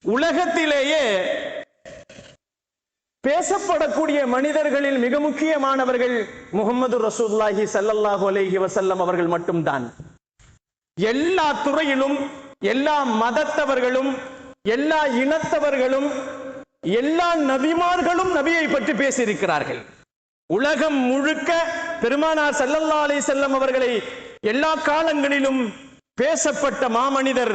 உலகத்திலேயே பேசப்படக்கூடிய மனிதர்களில் மிக முக்கியமானவர்கள் முஹம்மது ரசூலுல்லாஹி ஸல்லல்லாஹு அலைஹி வஸல்லம் அவர்கள் மட்டும்தான். எல்லா துறையிலும் எல்லா மதத்தவர்களும் எல்லா இனத்தவர்களும் எல்லா நபிமார்களும் நபியை பற்றி பேசியிருக்கிறார்கள். உலகம் முழுக்க பெருமானார் ஸல்லல்லாஹு அலைஹி வஸல்லம் அவர்களை எல்லா காலங்களிலும் பேசப்பட்ட மாமனிதர்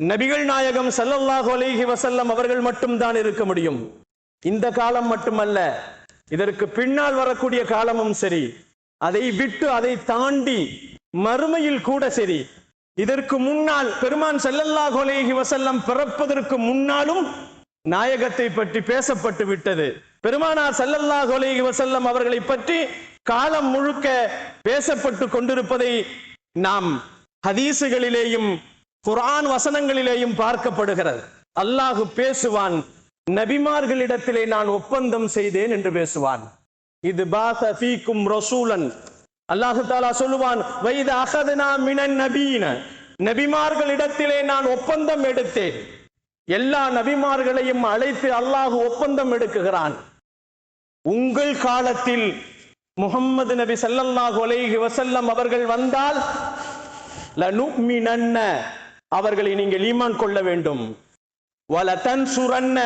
நபிகள் நாயகம் ஸல்லல்லாஹு அலைஹி வஸல்லம் அவர்கள் மட்டும்தான் இருக்க முடியும். இந்த காலம் மட்டுமல்ல, இதற்கு பின்னால் வரக்கூடிய காலமும் சரி, அதை விட்டு அதை தாண்டி மறுமையில் கூட சரி, இதற்கு முன்னால் பெருமான் ஸல்லல்லாஹு அலைஹி வஸல்லம் பிறப்பதற்கு முன்னாலும் நாயகத்தை பற்றி பேசப்பட்டு விட்டது. பெருமானார் ஸல்லல்லாஹு அலைஹி வஸல்லம் அவர்களை பற்றி காலம் முழுக்க பேசப்பட்டு கொண்டிருப்பதை நாம் ஹதீசுகளிலேயும் குர்ஆன் வசனங்களிலேயும் பார்க்கப்படுகிறது. அல்லாஹ் பேசுவான், நபிமார்களிடத்திலே நான் ஒப்பந்தம் செய்தேன் என்று பேசுவான். இது பாஸ ஃபீக்கும் ரசூலன், அல்லாஹ் தஆலா சொல்லுவான், வைத அகதுனா மினன் நபீன, நபிமார்களிடத்திலே நான் ஒப்பந்தம் எடுத்தேன். எல்லா நபிமார்களையும் அழைத்து அல்லாஹ் ஒப்பந்தம் எடுக்குகிறான். உங்கள் காலத்தில் முஹம்மது நபி ஸல்லல்லாஹு அலைஹி வஸல்லம் அவர்கள் வந்தால் லனுமினன்ன, அவர்களை நீங்கள் ஈமான் கொள்ள வேண்டும். வலதன்சுரன்ன,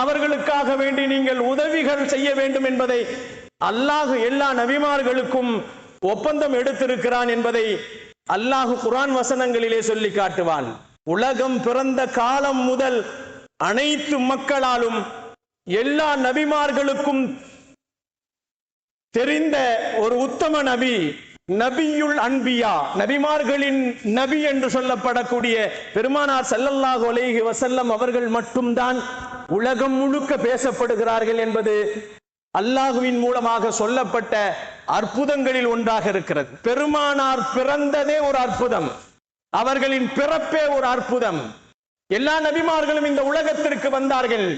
அவர்களுக்காக வேண்டி நீங்கள் உதவிகள் செய்ய வேண்டும் என்பதை அல்லாஹ் எல்லா நபிமார்களுக்கும் ஒப்பந்தம் எடுத்திருக்கிறான் என்பதை அல்லாஹ் குர்ஆன் வசனங்களிலே சொல்லி காட்டுவான். உலகம் பிறந்த காலம் முதல் அனைத்து மக்களாலும் எல்லா நபிமார்களுக்கும் தெரிந்த ஒரு உத்தம நபி, நபியுல் அன்பியா, நபிமார்களின் நபி என்று சொல்லப்படக்கூடிய பெருமானார் ஸல்லல்லாஹு அலைஹி வஸல்லம் அவர்கள் மட்டும்தான் உலகம் முழுக்க பேசப்படுகிறார்கள் என்பது அல்லாஹுவின் மூலமாக சொல்லப்பட்ட அற்புதங்களில் ஒன்றாக இருக்கிறது. பெருமானார் பிறந்ததே ஒரு அற்புதம், அவர்களின் பிறப்பே ஒரு அற்புதம். எல்லா நபிமார்களும் இந்த உலகத்திற்கு வந்தார்கள்.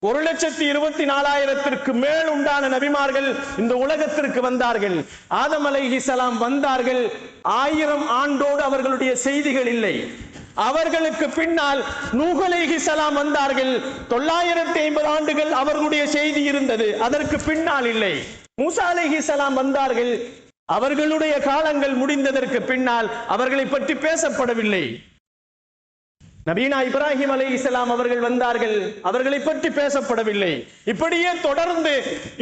1,24,000 மேல் உண்டான நபிமார்கள் இந்த உலகத்திற்கு வந்தார்கள். ஆதம் அலைஹிஸ்ஸலாம் வந்தார்கள். 1000 ஆண்டோடு அவர்களுடைய செய்திகள் இல்லை. அவர்களுக்கு பின்னால் நூஹ் அலைஹிஸ்ஸலாம் வந்தார்கள். 950 ஆண்டுகள் அவர்களுடைய செய்தி இருந்தது, அதற்கு பின்னால் இல்லை. மூசா அலைஹிஸ்ஸலாம் வந்தார்கள். அவர்களுடைய காலங்கள் முடிந்ததற்கு பின்னால் அவர்களை பற்றி பேசப்படவில்லை. நபீனா இப்ராஹிம் அலைஹிஸ்ஸலாம் அவர்கள் வந்தார்கள், அவர்களை பற்றி பேசப்படவில்லை. இப்படியே தொடர்ந்து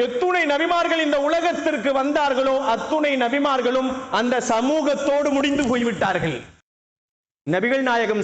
எத்துணை நபிமார்கள் இந்த உலகத்திற்கு வந்தார்களோ அத்துணை நபிமார்களும் அந்த சமூகத்தோடு முடிந்து போய்விட்டார்கள். நபிகள் நாயகம்